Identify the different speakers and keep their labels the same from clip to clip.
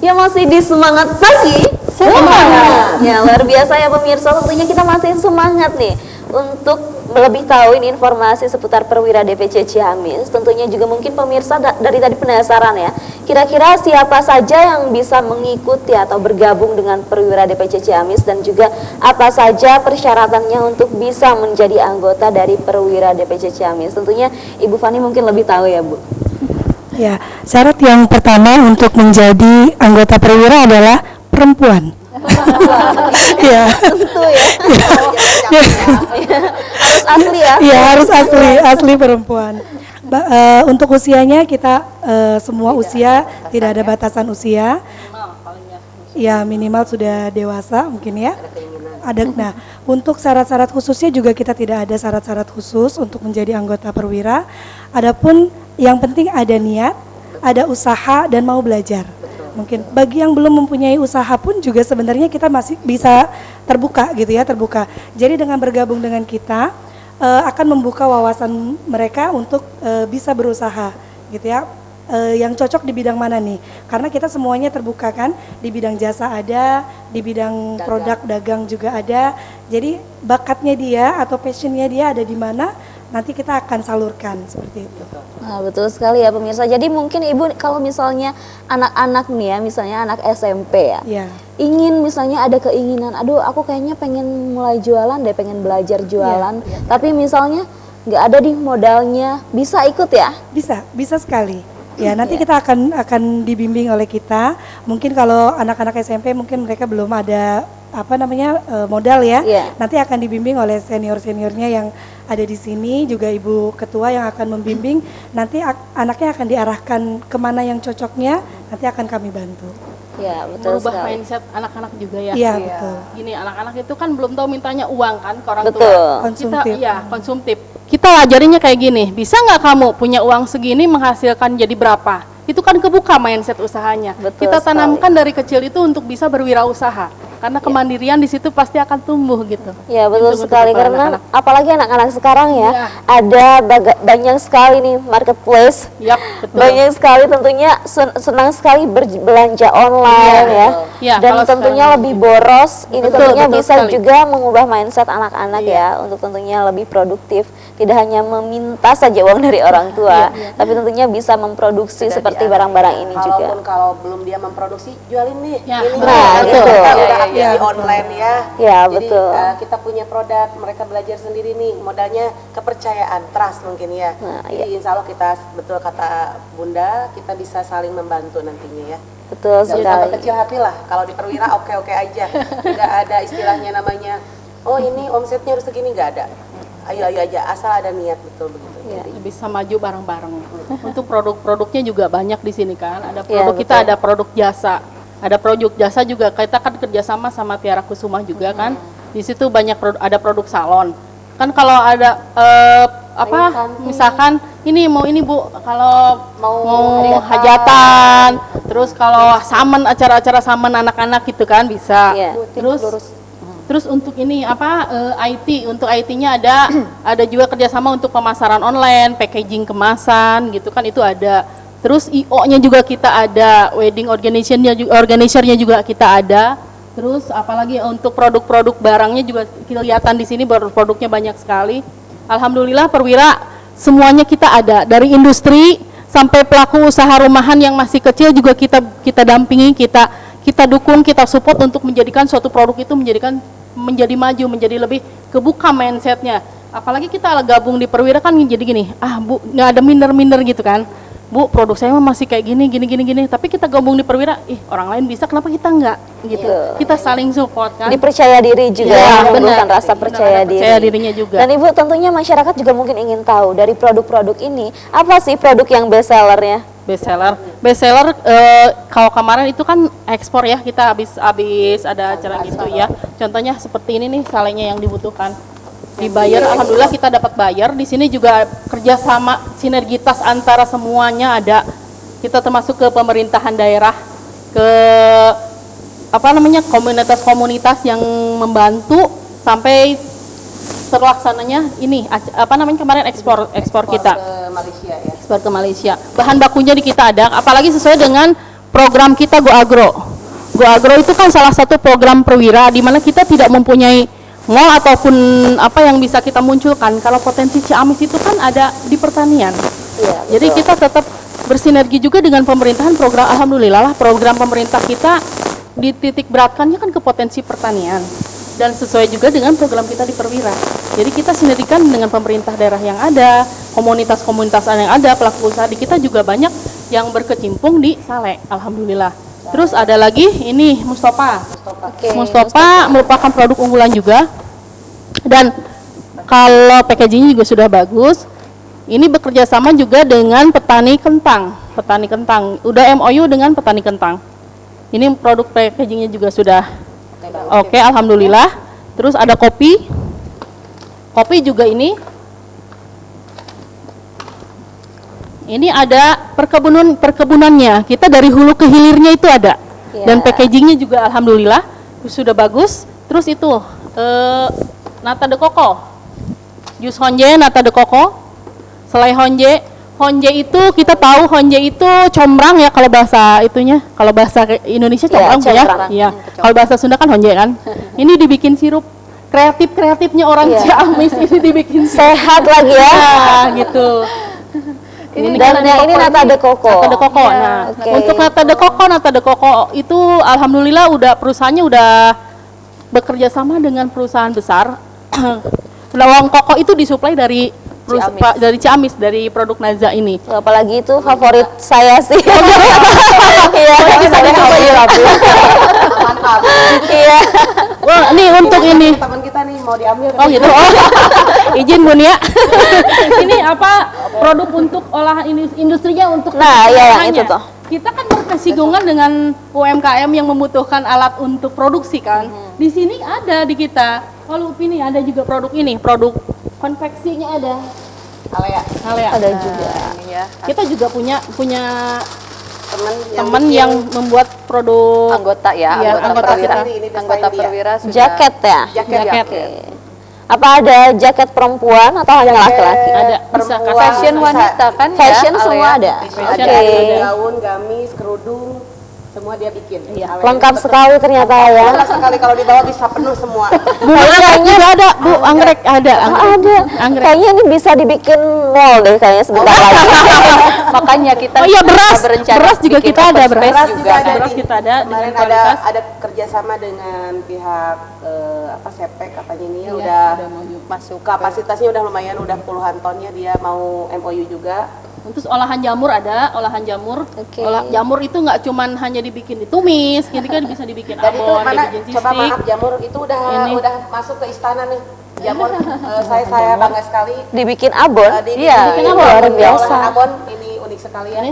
Speaker 1: Ya masih di semangat pagi. Semangat. Ya luar biasa ya pemirsa, tentunya kita masih semangat nih untuk lebih tahu ini informasi seputar Perwira DPC Ciamis. Tentunya juga mungkin pemirsa dari tadi penasaran ya, kira-kira siapa saja yang bisa mengikuti atau bergabung dengan Perwira DPC Ciamis dan juga apa saja persyaratannya untuk bisa menjadi anggota dari Perwira DPC Ciamis. Tentunya Ibu Fani mungkin lebih tahu ya Bu.
Speaker 2: Ya, syarat yang pertama untuk menjadi anggota Perwira adalah perempuan. Ya,
Speaker 1: Tentu ya. Harus asli ya.
Speaker 2: ya harus asli perempuan. Untuk usianya kita semua usia, tidak ada batasan usia. Ya minimal sudah dewasa mungkin ya. Nah, untuk syarat-syarat khususnya juga kita tidak ada syarat-syarat khusus untuk menjadi anggota Perwira. Adapun yang penting ada niat, ada usaha dan mau belajar. Mungkin bagi yang belum mempunyai usaha pun juga sebenarnya kita masih bisa terbuka gitu ya, terbuka. Jadi dengan bergabung dengan kita akan membuka wawasan mereka untuk bisa berusaha gitu ya. Yang cocok di bidang mana nih? Karena kita semuanya terbuka kan, di bidang jasa ada, di bidang produk dagang juga ada. Jadi bakatnya dia atau passionnya dia ada di mana, nanti kita akan salurkan seperti itu.
Speaker 1: Nah, betul sekali ya pemirsa. Jadi mungkin Ibu kalau misalnya anak-anak nih ya, misalnya anak SMP ya, ingin misalnya ada keinginan, aduh aku kayaknya pengen mulai jualan deh, pengen belajar jualan, tapi misalnya nggak ada di modalnya, bisa ikut ya?
Speaker 2: Bisa sekali. Ya nanti kita akan dibimbing oleh kita. Mungkin kalau anak-anak SMP mungkin mereka belum ada modal ya. Nanti akan dibimbing oleh senior-seniornya yang ada di sini, juga Ibu Ketua yang akan membimbing. Nanti anaknya akan diarahkan kemana yang cocoknya, nanti akan kami bantu.
Speaker 1: Ya betul
Speaker 3: merubah
Speaker 1: sekali.
Speaker 3: mindset anak-anak juga ya.
Speaker 2: Iya betul.
Speaker 3: Gini anak-anak itu kan belum tahu mintanya uang kan ke orang
Speaker 1: Betul.
Speaker 3: tua.
Speaker 2: Konsumtif.
Speaker 3: Kita konsumtif. Kita ajarinnya kayak gini, bisa nggak kamu punya uang segini menghasilkan jadi berapa? Itu kan kebuka mindset usahanya.
Speaker 1: Betul
Speaker 3: Kita
Speaker 1: sekali.
Speaker 3: tanamkan dari kecil itu untuk bisa berwirausaha. Karena kemandirian di situ pasti akan tumbuh gitu.
Speaker 1: Ya betul
Speaker 3: Untuk
Speaker 1: sekali,
Speaker 3: para
Speaker 1: karena
Speaker 3: anak-anak.
Speaker 1: apalagi anak-anak sekarang ya,
Speaker 3: Iya.
Speaker 1: ada banyak sekali nih marketplace.
Speaker 3: Yap, betul.
Speaker 1: Banyak sekali tentunya senang sekali berbelanja online ya.
Speaker 3: Iya,
Speaker 1: Dan
Speaker 3: kalau
Speaker 1: tentunya
Speaker 3: sekarang
Speaker 1: lebih boros. Ini
Speaker 3: Betul,
Speaker 1: tentunya
Speaker 3: betul
Speaker 1: bisa
Speaker 3: sekali.
Speaker 1: juga mengubah mindset anak-anak ya untuk tentunya lebih produktif. Tidak hanya meminta saja uang dari orang tua, tapi tentunya bisa memproduksi
Speaker 4: Sudah
Speaker 1: seperti
Speaker 4: diarahkan.
Speaker 1: barang-barang ini juga.
Speaker 4: Walaupun kalau belum dia memproduksi, jualin nih.
Speaker 3: Ya,
Speaker 4: ini
Speaker 1: nah,
Speaker 4: nih.
Speaker 1: gitu.
Speaker 4: Kita udah
Speaker 3: Ya,
Speaker 4: aktif di online ya.
Speaker 1: Ya,
Speaker 4: Jadi
Speaker 1: betul.
Speaker 4: kita punya produk, mereka belajar sendiri nih. Modalnya kepercayaan, trust mungkin ya.
Speaker 1: Nah,
Speaker 4: Jadi insya Allah kita, betul kata Bunda, kita bisa saling membantu nantinya ya.
Speaker 1: Betul
Speaker 4: Gak usah
Speaker 1: sekali.
Speaker 4: berkecil hati lah. Kalau di Perwira oke-oke aja. Nggak ada istilahnya namanya, oh ini omsetnya harus segini, nggak ada. Ayo aja, asal ada niat, betul begitu.
Speaker 1: Ya.
Speaker 4: Jadi,
Speaker 3: Bisa maju bareng-bareng. Untuk produk-produknya juga banyak di sini kan. Ada
Speaker 1: Iya,
Speaker 3: produk kita,
Speaker 1: betul.
Speaker 3: ada produk jasa. Ada produk jasa juga. Kita kan kerjasama sama Tiara Kusuma juga kan. Di situ banyak ada produk salon. Kan kalau ada misalkan ini mau ini Bu, kalau mau hajatan, terus kalau samen, acara-acara samen anak-anak gitu kan bisa.
Speaker 1: Iya.
Speaker 3: Terus untuk ini IT, untuk IT-nya ada juga kerjasama untuk pemasaran online, packaging kemasan gitu kan, itu ada. Terus IO-nya juga kita ada, wedding organizer-nya juga kita ada. Terus apalagi untuk produk-produk barangnya juga kelihatan di sini produknya banyak sekali. Alhamdulillah Perwira semuanya kita ada, dari industri sampai pelaku usaha rumahan yang masih kecil juga kita dampingi, kita dukung, kita support untuk menjadikan suatu produk itu menjadi maju, menjadi lebih kebuka mindsetnya. Apalagi kita gabung di Perwira kan jadi gini, Bu nggak ada minder-minder gitu kan, Bu produk saya masih kayak gini, tapi kita gabung di Perwira, orang lain bisa, kenapa kita enggak gitu. Kita saling support kan.
Speaker 1: Dipercaya diri juga,
Speaker 3: Ya,
Speaker 1: menumbuhkan
Speaker 3: benar.
Speaker 1: rasa
Speaker 3: Benar,
Speaker 1: percaya
Speaker 3: ada
Speaker 1: diri.
Speaker 3: percaya dirinya juga.
Speaker 1: Dan Ibu tentunya masyarakat juga mungkin ingin tahu dari produk-produk ini, apa sih produk yang best sellernya?
Speaker 3: Best seller kalau kemarin itu kan ekspor ya, kita habis ada acara gitu ya. Contohnya seperti ini nih, salenya yang dibutuhkan. Dibayar, alhamdulillah kita dapat bayar. Di sini juga kerjasama sinergitas antara semuanya ada. Kita termasuk ke pemerintahan daerah, ke komunitas-komunitas yang membantu sampai terlaksananya ini apa namanya kemarin ekspor kita.
Speaker 4: Ke Malaysia ya.
Speaker 3: Ekspor ke Malaysia. Bahan bakunya di kita ada, apalagi sesuai dengan program kita Go Agro. Go Agro itu kan salah satu program perwira di mana kita tidak mempunyai mall ataupun apa yang bisa kita munculkan. Kalau potensi Ciamis itu kan ada di pertanian.
Speaker 1: Iya,
Speaker 3: Jadi kita tetap bersinergi juga dengan pemerintahan program, alhamdulillah lah program pemerintah kita dititik beratkannya kan ke potensi pertanian dan sesuai juga dengan program kita di Perwira. Jadi kita sinergikan dengan pemerintah daerah yang ada, komunitas-komunitas yang ada, pelaku usaha di kita juga banyak yang berkecimpung di Saleh, alhamdulillah. Terus ada lagi ini Mustopa. Mustopa merupakan produk unggulan juga dan kalau packagingnya juga sudah bagus. Ini bekerja sama juga dengan petani kentang. Udah MOU dengan petani kentang. Ini produk packagingnya juga sudah oke, alhamdulillah. Terus ada kopi. Kopi juga ini. Ini ada perkebunannya. Kita dari hulu ke hilirnya itu ada. Dan packagingnya juga alhamdulillah sudah bagus. Terus itu nata de coco. Jus honje, nata de coco. Selai honje, honje itu kita tahu honje itu combrang ya kalau bahasa itunya, kalau bahasa Indonesia combrang ya. Iya. Kalau bahasa Sunda kan honje kan. Ini dibikin sirup kreatifnya orang Ciamis ini dibikin
Speaker 1: Sehat lagi ya.
Speaker 3: nah, gitu.
Speaker 1: Dan yang ini nata de coco.
Speaker 3: Nata de coco. Nah, untuk nata de coco itu alhamdulillah perusahaannya udah bekerja sama dengan perusahaan besar. Lawang koko itu disuplai dari Ciamis, dari produk Naza ini.
Speaker 1: Apalagi itu favorit saya sih. Iya, bisa dicoba ya,
Speaker 4: Mantap.
Speaker 1: Iya.
Speaker 3: Wah, ini untuk ini.
Speaker 4: Teman kita nih mau diambil.
Speaker 3: Oh gitu. Oh. Izin Bun ya. Ini apa produk untuk olahan industrinya untuk
Speaker 1: Nah, ya yang itu tuh.
Speaker 3: Kita kan bersinggungan dengan UMKM yang membutuhkan alat untuk produksi kan. Di sini ada di kita. Kalau ini ada juga produk ini, produk konveksinya ada. Alea.
Speaker 1: Ada juga.
Speaker 3: Kita juga punya
Speaker 4: teman
Speaker 3: yang membuat produk
Speaker 5: Anggota ya,
Speaker 3: Iya, anggota
Speaker 5: perwira.
Speaker 3: kita.
Speaker 5: Anggota perwira sudah
Speaker 1: Jaket ya?
Speaker 3: jaket.
Speaker 1: Oke. Apa ada jaket perempuan atau hanya laki-laki?
Speaker 3: Ada bisa
Speaker 4: perempuan.
Speaker 5: fashion wanita kan
Speaker 1: Fashion
Speaker 5: ya,
Speaker 1: semua
Speaker 5: Alea?
Speaker 1: ada.
Speaker 3: Fashion
Speaker 1: Oke.
Speaker 3: ada.
Speaker 4: gaun, gamis, kerudung, semua dia bikin.
Speaker 1: Lengkap sekali ternyata ya.
Speaker 4: Lengkap sekali kalau dibawa bisa penuh semua.
Speaker 3: Kayaknya ada Bu, anggrek ada.
Speaker 1: Ada.
Speaker 3: Anggrek.
Speaker 1: Kayaknya ini bisa dibikin mall deh kayaknya sebentar lagi.
Speaker 5: Makanya kita
Speaker 3: Oh iya beras,
Speaker 5: berencana
Speaker 3: beras juga
Speaker 5: bikin
Speaker 3: kita ada
Speaker 5: open
Speaker 3: beras.
Speaker 5: space juga kan.
Speaker 3: Beras kita ada dengan
Speaker 4: Kemarin
Speaker 3: kualitas.
Speaker 4: ada kerjasama dengan pihak Sepek katanya ini
Speaker 3: Iya,
Speaker 4: udah
Speaker 5: masuk
Speaker 4: kapasitasnya udah lumayan, udah puluhan tonnya dia mau MOU juga.
Speaker 3: Terus olahan jamur ada, olahan jamur.
Speaker 1: Oke.
Speaker 3: Jamur itu nggak cuman hanya dibikin ditumis, gitu kan bisa dibikin
Speaker 4: Dan itu
Speaker 3: abon,
Speaker 4: mana
Speaker 3: dibikin
Speaker 4: coba
Speaker 3: sistik.
Speaker 4: maaf jamur itu
Speaker 3: Ini.
Speaker 4: udah masuk ke istana nih. Jamur saya bangga sekali.
Speaker 1: Dibikin abon.
Speaker 5: Iya,
Speaker 1: Dibikin abon luar biasa.
Speaker 4: Olahan abon ini unik sekali ya.
Speaker 3: Ini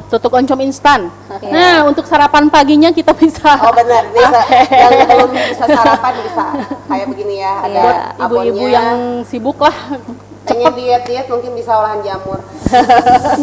Speaker 3: tutuk oncom instan. Nah, untuk sarapan paginya kita bisa
Speaker 4: Oh benar, bisa yang belum bisa sarapan bisa kayak begini ya, ada
Speaker 3: buat ibu-ibu
Speaker 4: abonnya.
Speaker 3: yang sibuk lah.
Speaker 4: Pengen diet mungkin bisa olahan jamur.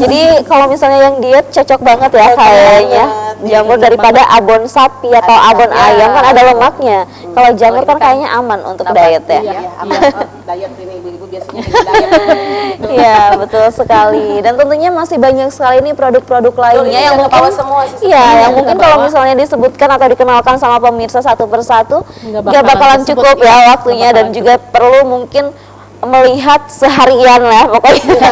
Speaker 1: Jadi kalau misalnya yang diet cocok banget ya kayaknya jamur daripada abon sapi atau abon ayam kan ada lemaknya. Kalau jamur kan kayaknya aman untuk diet ya.
Speaker 4: Iya, diet ini ibu-ibu biasanya diet.
Speaker 1: Iya betul sekali. Dan tentunya masih banyak sekali nih produk-produk lainnya yang mungkin
Speaker 4: kebawa semua sih
Speaker 1: iya yang mungkin kalau misalnya disebutkan atau dikenalkan sama pemirsa satu persatu nggak bakalan
Speaker 3: tersebut,
Speaker 1: cukup
Speaker 3: ya.
Speaker 1: ya waktunya dan juga perlu mungkin melihat seharian lah pokoknya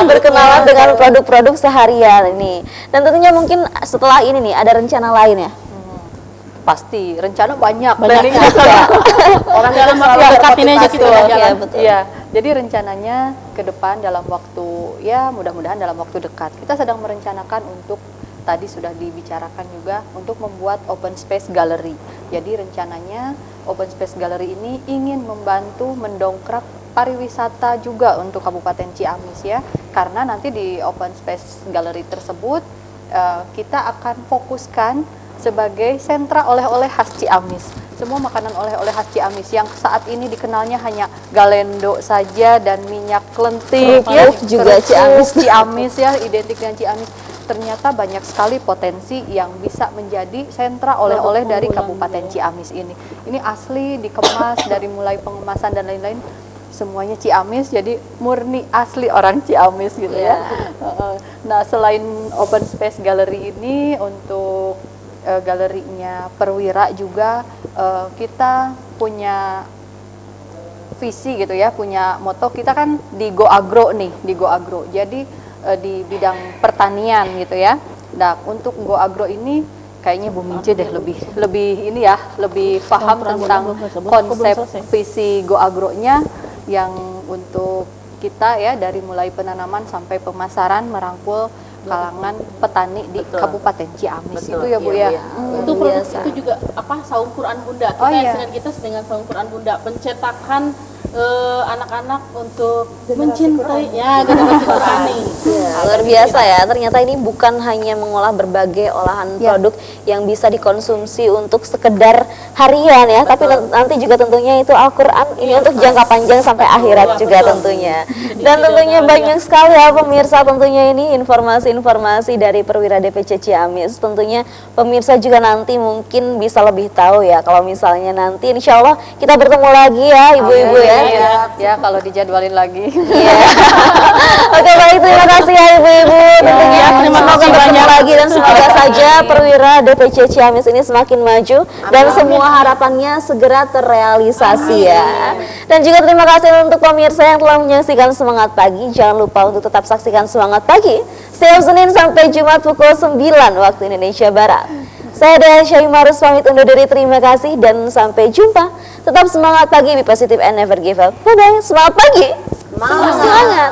Speaker 1: berkenalan dengan produk-produk seharian ini. Dan tentunya mungkin setelah ini nih ada rencana lain ya.
Speaker 5: pasti rencana banyak.
Speaker 3: Orang dalam waktu dekat ini aja kita udah jalan.
Speaker 1: betul.
Speaker 5: Iya, jadi rencananya ke depan dalam waktu ya mudah-mudahan dalam waktu dekat kita sedang merencanakan untuk tadi sudah dibicarakan juga untuk membuat open space gallery. Jadi rencananya open space gallery ini ingin membantu mendongkrak pariwisata juga untuk Kabupaten Ciamis ya. Karena nanti di open space gallery tersebut kita akan fokuskan sebagai sentra oleh-oleh khas Ciamis. Semua makanan oleh-oleh khas Ciamis yang saat ini dikenalnya hanya galendo saja dan minyak lentik
Speaker 1: Kerupuk juga
Speaker 5: kerupuk Ciamis ya, identik dengan Ciamis. ternyata banyak sekali potensi yang bisa menjadi sentra oleh-oleh dari Kabupaten Ciamis ini. Ini asli dikemas dari mulai pengemasan dan lain-lain, semuanya Ciamis, jadi murni asli orang Ciamis gitu ya. Nah, selain open space gallery ini, untuk galerinya Perwira juga kita punya visi gitu ya, punya moto kita kan di Go Agro nih, di Go Agro. Jadi di bidang pertanian gitu ya. Nah, untuk Go Agro ini kayaknya Bu Mince deh lebih ini ya, lebih paham tentang konsep visi Go Agronya yang untuk kita ya, dari mulai penanaman sampai pemasaran merangkul kalangan petani di Kabupaten Ciamis. Itu ya Bu ya.
Speaker 3: Itu produk itu juga apa, Saung Quran Bunda. Kita dengan Saung Quran Bunda pencetakan anak-anak untuk mencintai generasi Qurani.
Speaker 1: Ya, luar biasa ya. Ternyata ini bukan hanya mengolah berbagai olahan produk yang bisa dikonsumsi untuk sekedar harian ya, tapi nanti juga tentunya itu Al-Qur'an ini untuk jangka panjang sampai akhirat juga tentunya. Dan tentunya banyak sekali ya pemirsa, tentunya ini informasi-informasi dari Perwira DPC Ciamis. Tentunya pemirsa juga nanti mungkin bisa lebih tahu ya, kalau misalnya nanti insya Allah kita bertemu lagi ya ibu-ibu ya.
Speaker 5: Ya, kalau dijadwalin lagi.
Speaker 1: Oke, baik, terima kasih ya ibu-ibu. Tentunya semoga bertemu lagi dan semoga saja Perwira DPC Ciamis ini semakin maju dan semua harapannya segera terrealisasi ya. Dan juga terima kasih untuk pemirsa yang telah menyaksikan Semangat Pagi. Jangan lupa untuk tetap saksikan Semangat Pagi setiap Senin sampai Jumat pukul 9 waktu Indonesia Barat. Saya Dea Syaimarus pamit undur diri, terima kasih dan sampai jumpa. Tetap semangat pagi, be positive and never give up. Bye-bye, semangat pagi. Semangat.